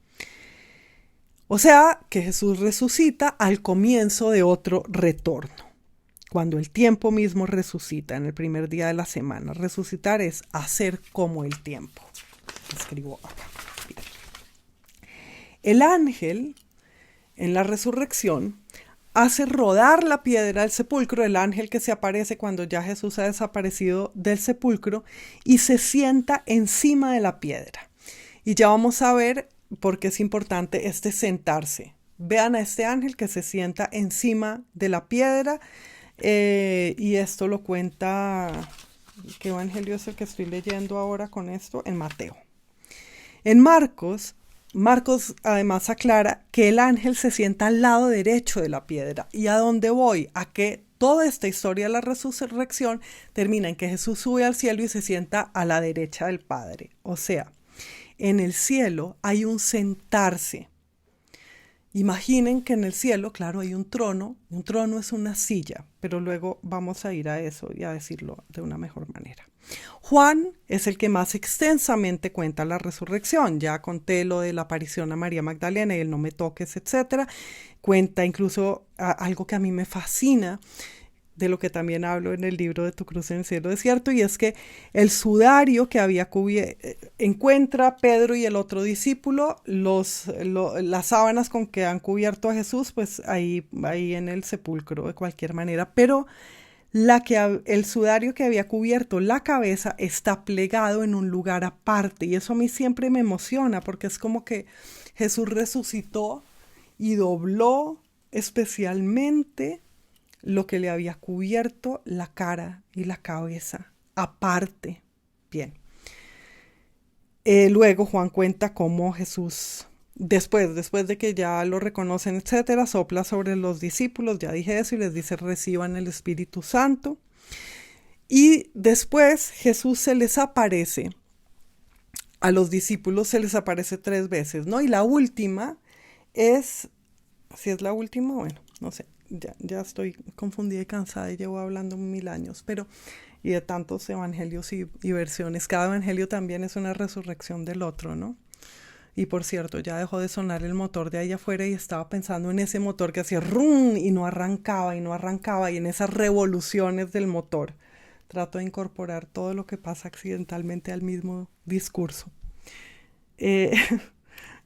O sea, que Jesús resucita al comienzo de otro retorno. Cuando el tiempo mismo resucita en el primer día de la semana. Resucitar es hacer como el tiempo. Escribo acá. Bien. El ángel, en la resurrección, hace rodar la piedra del sepulcro, el ángel que se aparece cuando ya Jesús ha desaparecido del sepulcro, y se sienta encima de la piedra. Y ya vamos a ver por qué es importante este sentarse. Vean a este ángel que se sienta encima de la piedra. Y esto lo cuenta, ¿qué evangelio es el que estoy leyendo ahora con esto? En Mateo. En Marcos además aclara que el ángel se sienta al lado derecho de la piedra. ¿Y a dónde voy? A que toda esta historia de la resurrección termina en que Jesús sube al cielo y se sienta a la derecha del Padre. O sea, en el cielo hay un sentarse. Imaginen que en el cielo, claro, hay un trono es una silla, pero luego vamos a ir a eso y a decirlo de una mejor manera. Juan es el que más extensamente cuenta la resurrección. Ya conté lo de la aparición a María Magdalena y el no me toques, etc. Cuenta incluso algo que a mí me fascina, de lo que también hablo en el libro de Tu cruz en el cielo desierto, y es que el sudario que había encuentra Pedro y el otro discípulo, las sábanas con que han cubierto a Jesús, pues ahí en el sepulcro de cualquier manera, pero el sudario que había cubierto la cabeza está plegado en un lugar aparte, y eso a mí siempre me emociona, porque es como que Jesús resucitó y dobló especialmente lo que le había cubierto la cara y la cabeza, aparte. Bien. Luego Juan cuenta cómo Jesús, después de que ya lo reconocen, etcétera, sopla sobre los discípulos, ya dije eso, y les dice: reciban el Espíritu Santo. Y después Jesús se les aparece, a los discípulos se les aparece 3 veces, ¿no? Y la última es, si es la última, bueno, no sé. Ya estoy confundida y cansada y llevo hablando 1000 años, y de tantos evangelios y versiones. Cada evangelio también es una resurrección del otro, ¿no? Y por cierto, ya dejó de sonar el motor de allá afuera y estaba pensando en ese motor que hacía rum y no arrancaba y en esas revoluciones del motor. Trato de incorporar todo lo que pasa accidentalmente al mismo discurso.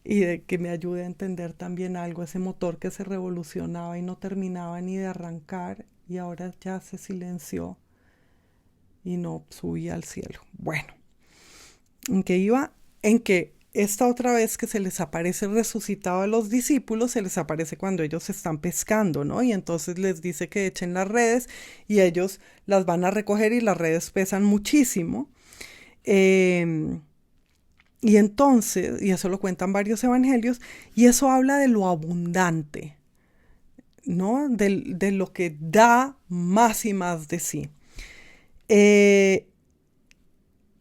Y de que me ayude a entender también algo, ese motor que se revolucionaba y no terminaba ni de arrancar y ahora ya se silenció y no subía al cielo. Bueno, ¿en qué iba? En que esta otra vez que se les aparece resucitado a los discípulos, se les aparece cuando ellos están pescando, ¿no? Y entonces les dice que echen las redes y ellos las van a recoger y las redes pesan muchísimo. Y entonces, y eso lo cuentan varios evangelios, y eso habla de lo abundante, ¿no? De lo que da más y más de sí.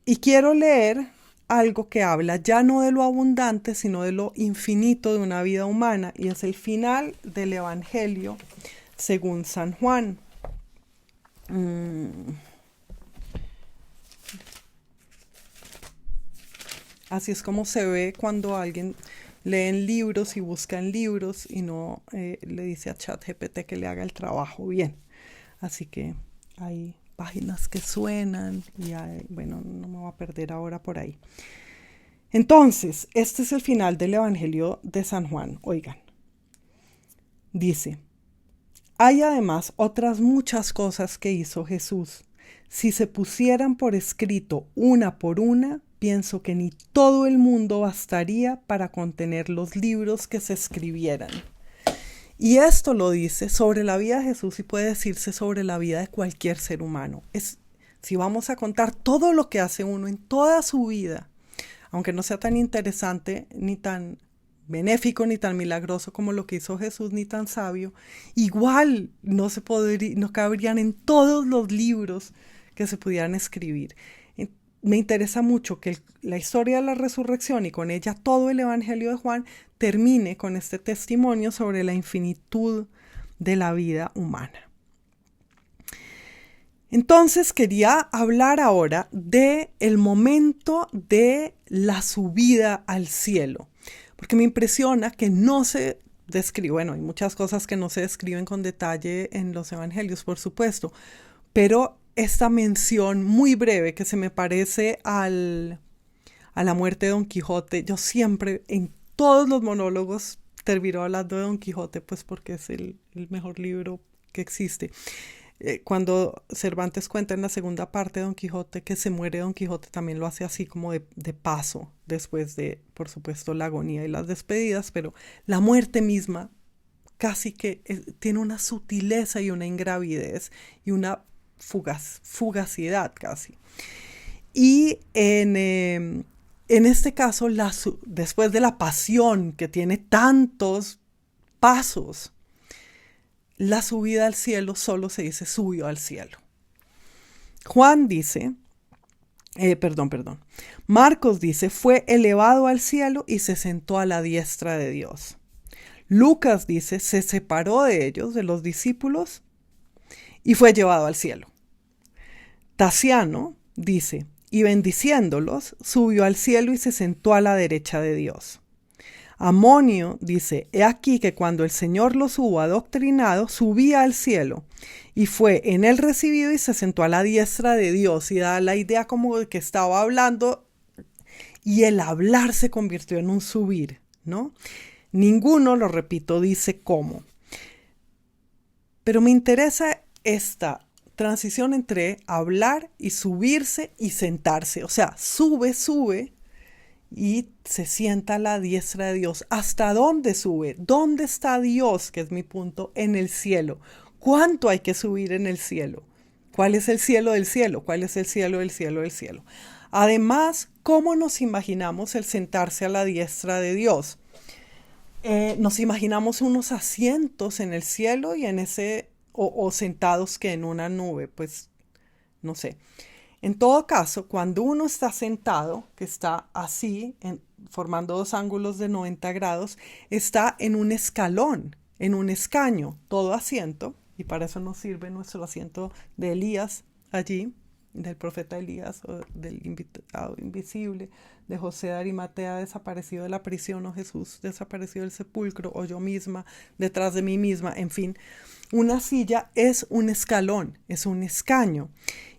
Y quiero leer algo que habla ya no de lo abundante, sino de lo infinito de una vida humana, y es el final del Evangelio según San Juan. Así es como se ve cuando alguien lee en libros y busca en libros y no le dice a ChatGPT que le haga el trabajo bien. Así que hay páginas que suenan y bueno, no me voy a perder ahora por ahí. Entonces, este es el final del Evangelio de San Juan. Oigan, dice: hay además otras muchas cosas que hizo Jesús. Si se pusieran por escrito una por una, pienso que ni todo el mundo bastaría para contener los libros que se escribieran. Y esto lo dice sobre la vida de Jesús y puede decirse sobre la vida de cualquier ser humano. Si vamos a contar todo lo que hace uno en toda su vida, aunque no sea tan interesante, ni tan benéfico, ni tan milagroso como lo que hizo Jesús, ni tan sabio, igual no cabrían en todos los libros que se pudieran escribir. Me interesa mucho que la historia de la resurrección y con ella todo el Evangelio de Juan termine con este testimonio sobre la infinitud de la vida humana. Entonces quería hablar ahora del momento de la subida al cielo, porque me impresiona que no se describe, bueno, hay muchas cosas que no se describen con detalle en los evangelios, por supuesto, pero esta mención muy breve que se me parece a la muerte de Don Quijote, yo siempre en todos los monólogos termino hablando de Don Quijote, pues porque es el mejor libro que existe. Cuando Cervantes cuenta en la segunda parte de Don Quijote que se muere Don Quijote, también lo hace así como de paso, después de, por supuesto, la agonía y las despedidas, pero la muerte misma casi que tiene una sutileza y una ingravidez y una fugacidad casi. Y En este caso, después de la pasión que tiene tantos pasos, la subida al cielo solo se dice subió al cielo. Juan dice, perdón. Marcos dice, fue elevado al cielo y se sentó a la diestra de Dios. Lucas dice, se separó de ellos, de los discípulos, y fue llevado al cielo. Tasiano dice, y bendiciéndolos, subió al cielo y se sentó a la derecha de Dios. Amonio dice, he aquí que cuando el Señor los hubo adoctrinado, subía al cielo, y fue en él recibido y se sentó a la diestra de Dios, y da la idea como de que estaba hablando, y el hablar se convirtió en un subir, ¿no? Ninguno, lo repito, dice cómo. Pero me interesa esta transición entre hablar y subirse y sentarse. O sea, sube y se sienta a la diestra de Dios. ¿Hasta dónde sube? ¿Dónde está Dios? Que es mi punto, en el cielo. ¿Cuánto hay que subir en el cielo? ¿Cuál es el cielo del cielo? ¿Cuál es el cielo del cielo del cielo? Además, ¿cómo nos imaginamos el sentarse a la diestra de Dios? Nos imaginamos unos asientos en el cielo y en ese, o sentados que en una nube, pues no sé. En todo caso, cuando uno está sentado, que está así, formando dos ángulos de 90 grados, está en un escalón, en un escaño, todo asiento, y para eso nos sirve nuestro asiento de Elías allí, del profeta Elías, o del invitado invisible, de José de Arimatea desaparecido de la prisión, o Jesús desaparecido del sepulcro, o yo misma detrás de mí misma, en fin. Una silla es un escalón, es un escaño.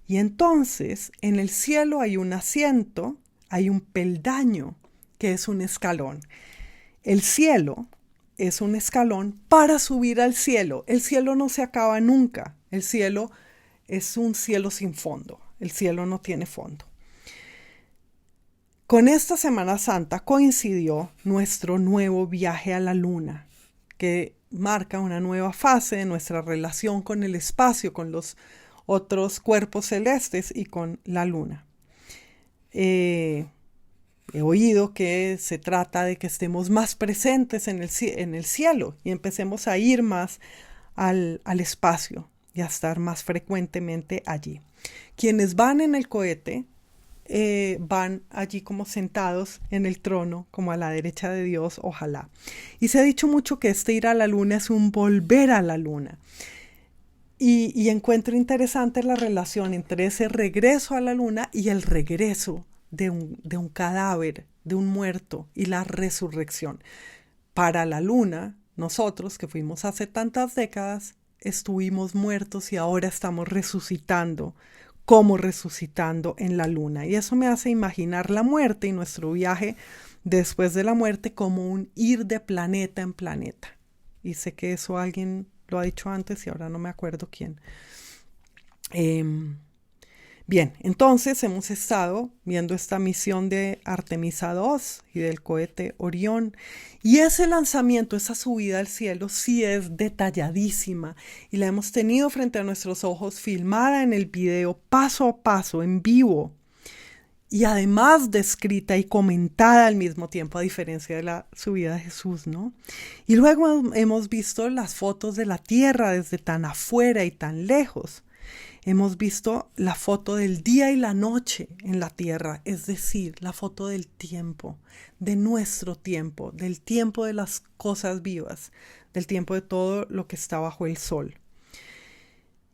Y entonces en el cielo hay un asiento, hay un peldaño que es un escalón. El cielo es un escalón para subir al cielo. El cielo no se acaba nunca. El cielo es un cielo sin fondo. El cielo no tiene fondo. Con esta Semana Santa coincidió nuestro nuevo viaje a la luna, que marca una nueva fase de nuestra relación con el espacio, con los otros cuerpos celestes y con la luna. He oído que se trata de que estemos más presentes en el cielo y empecemos a ir más al espacio y a estar más frecuentemente allí. Quienes van en el cohete van allí como sentados en el trono, como a la derecha de Dios, ojalá. Y se ha dicho mucho que este ir a la luna es un volver a la luna. Y encuentro interesante la relación entre ese regreso a la luna y el regreso de un cadáver, de un muerto, y la resurrección. Para la luna, nosotros que fuimos hace tantas décadas, estuvimos muertos y ahora estamos resucitando, como resucitando en la luna. Y eso me hace imaginar la muerte y nuestro viaje después de la muerte como un ir de planeta en planeta. Y sé que eso alguien lo ha dicho antes y ahora no me acuerdo quién. Bien, entonces hemos estado viendo esta misión de Artemisa 2 y del cohete Orión. Y ese lanzamiento, esa subida al cielo, sí es detalladísima. Y la hemos tenido frente a nuestros ojos, filmada en el video, paso a paso, en vivo. Y además descrita y comentada al mismo tiempo, a diferencia de la subida de Jesús, ¿no? Y luego hemos visto las fotos de la Tierra desde tan afuera y tan lejos. Hemos visto la foto del día y la noche en la Tierra, es decir, la foto del tiempo, de nuestro tiempo, del tiempo de las cosas vivas, del tiempo de todo lo que está bajo el sol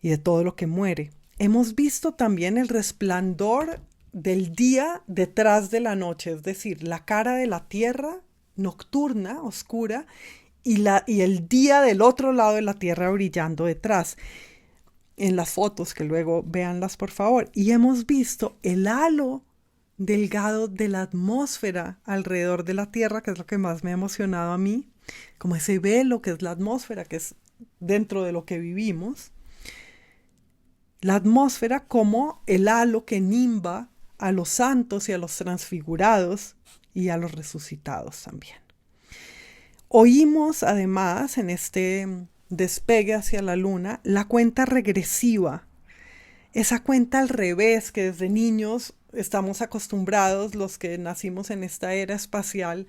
y de todo lo que muere. Hemos visto también el resplandor del día detrás de la noche, es decir, la cara de la tierra nocturna, oscura, y el día del otro lado de la tierra brillando detrás, en las fotos, que luego véanlas por favor. Y hemos visto el halo delgado de la atmósfera alrededor de la tierra, que es lo que más me ha emocionado a mí, como ese velo que es la atmósfera, que es dentro de lo que vivimos. La atmósfera como el halo que nimba a los santos y a los transfigurados y a los resucitados también. Oímos además en este despegue hacia la luna la cuenta regresiva, esa cuenta al revés que desde niños estamos acostumbrados, los que nacimos en esta era espacial,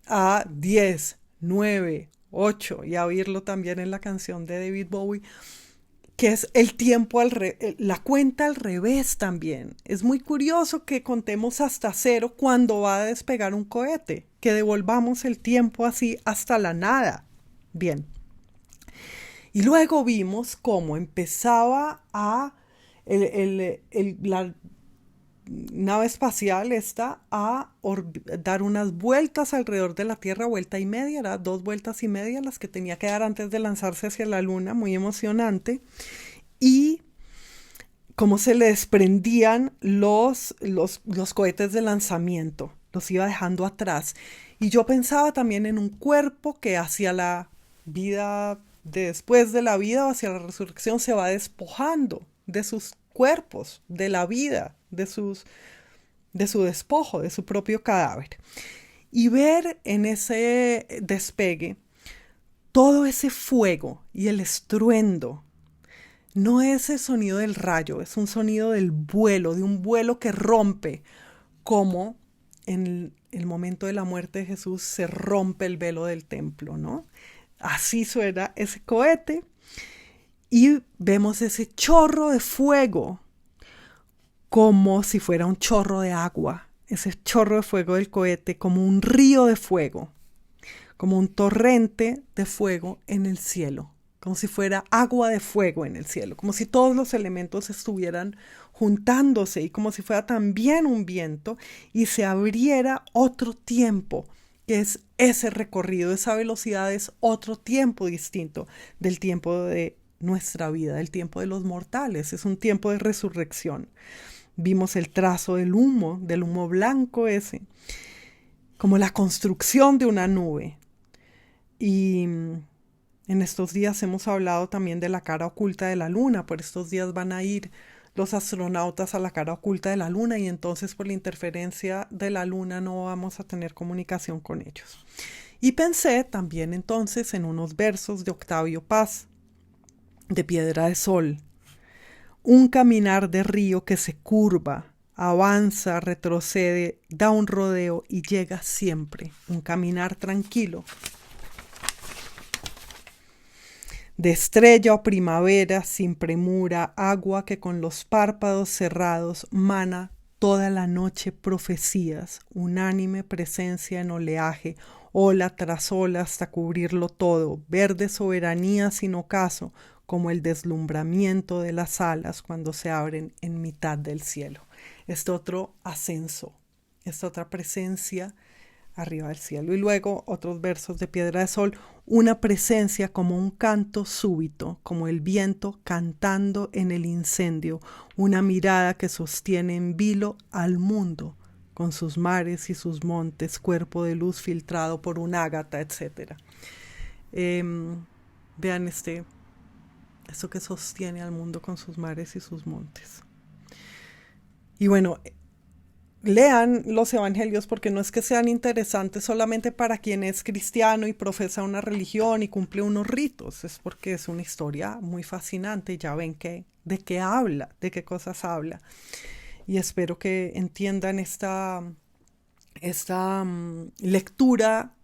a 10, 9, 8, y a oírlo también en la canción de David Bowie, que es el tiempo la cuenta al revés también. Es muy curioso que contemos hasta 0 cuando va a despegar un cohete, que devolvamos el tiempo así hasta la nada. Bien. Y luego vimos cómo empezaba la nave espacial a dar unas vueltas alrededor de la Tierra, vuelta y media, era 2 vueltas y media las que tenía que dar antes de lanzarse hacia la Luna, muy emocionante, y cómo se le desprendían los cohetes de lanzamiento, los iba dejando atrás. Y yo pensaba también en un cuerpo que hacia la vida después de la vida o hacia la resurrección se va despojando de sus cuerpos, de la vida, de su despojo, de su propio cadáver. Y ver en ese despegue todo ese fuego y el estruendo. No es el sonido del rayo, es un sonido del vuelo, de un vuelo que rompe, como en el momento de la muerte de Jesús se rompe el velo del templo, ¿no? Así suena ese cohete y vemos ese chorro de fuego como si fuera un chorro de agua, ese chorro de fuego del cohete como un río de fuego, como un torrente de fuego en el cielo, como si fuera agua de fuego en el cielo, como si todos los elementos estuvieran juntándose y como si fuera también un viento y se abriera otro tiempo, que es ese recorrido, esa velocidad es otro tiempo distinto del tiempo de nuestra vida, del tiempo de los mortales, es un tiempo de resurrección. Vimos el trazo del humo blanco ese, como la construcción de una nube. Y en estos días hemos hablado también de la cara oculta de la luna. Por estos días van a ir los astronautas a la cara oculta de la luna y entonces por la interferencia de la luna no vamos a tener comunicación con ellos. Y pensé también entonces en unos versos de Octavio Paz, de Piedra de Sol. Un caminar de río que se curva, avanza, retrocede, da un rodeo y llega siempre. Un caminar tranquilo. De estrella o primavera, sin premura, agua que con los párpados cerrados mana toda la noche profecías, unánime presencia en oleaje, ola tras ola hasta cubrirlo todo, verde soberanía sin ocaso, como el deslumbramiento de las alas cuando se abren en mitad del cielo. Este otro ascenso, esta otra presencia arriba del cielo. Y luego otros versos de Piedra de Sol, una presencia como un canto súbito, como el viento cantando en el incendio, una mirada que sostiene en vilo al mundo, con sus mares y sus montes, cuerpo de luz filtrado por un ágata, etc. Vean eso que sostiene al mundo con sus mares y sus montes. Y bueno, lean los evangelios porque no es que sean interesantes solamente para quien es cristiano y profesa una religión y cumple unos ritos, es porque es una historia muy fascinante y ya ven de qué habla, de qué cosas habla. Y espero que entiendan esta lectura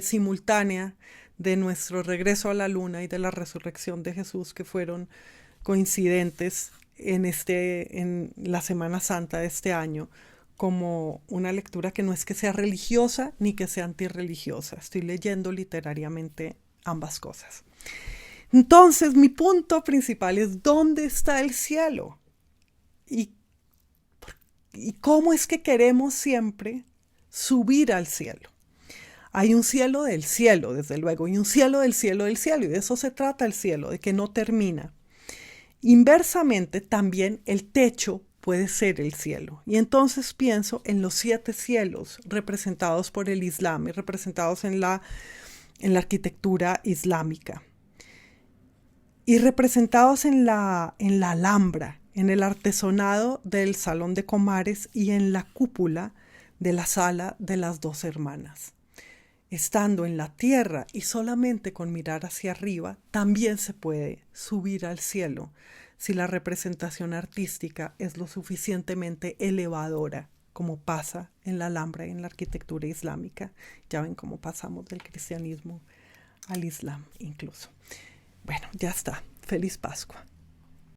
simultánea de nuestro regreso a la luna y de la resurrección de Jesús, que fueron coincidentes en la Semana Santa de este año, como una lectura que no es que sea religiosa ni que sea antirreligiosa. Estoy leyendo literariamente ambas cosas. Entonces, mi punto principal es ¿dónde está el cielo? ¿Y cómo es que queremos siempre subir al cielo? Hay un cielo del cielo, desde luego, y un cielo del cielo del cielo, y de eso se trata el cielo, de que no termina. Inversamente, también el techo puede ser el cielo. Y entonces pienso en los 7 cielos representados por el Islam y representados en la arquitectura islámica. Y representados en la Alhambra, en el artesonado del Salón de Comares y en la cúpula de la Sala de las 2 Hermanas. Estando en la tierra y solamente con mirar hacia arriba, también se puede subir al cielo. si la representación artística es lo suficientemente elevadora, como pasa en la Alhambra y en la arquitectura islámica. Ya ven cómo pasamos del cristianismo al islam incluso. Bueno, ya está. Feliz Pascua.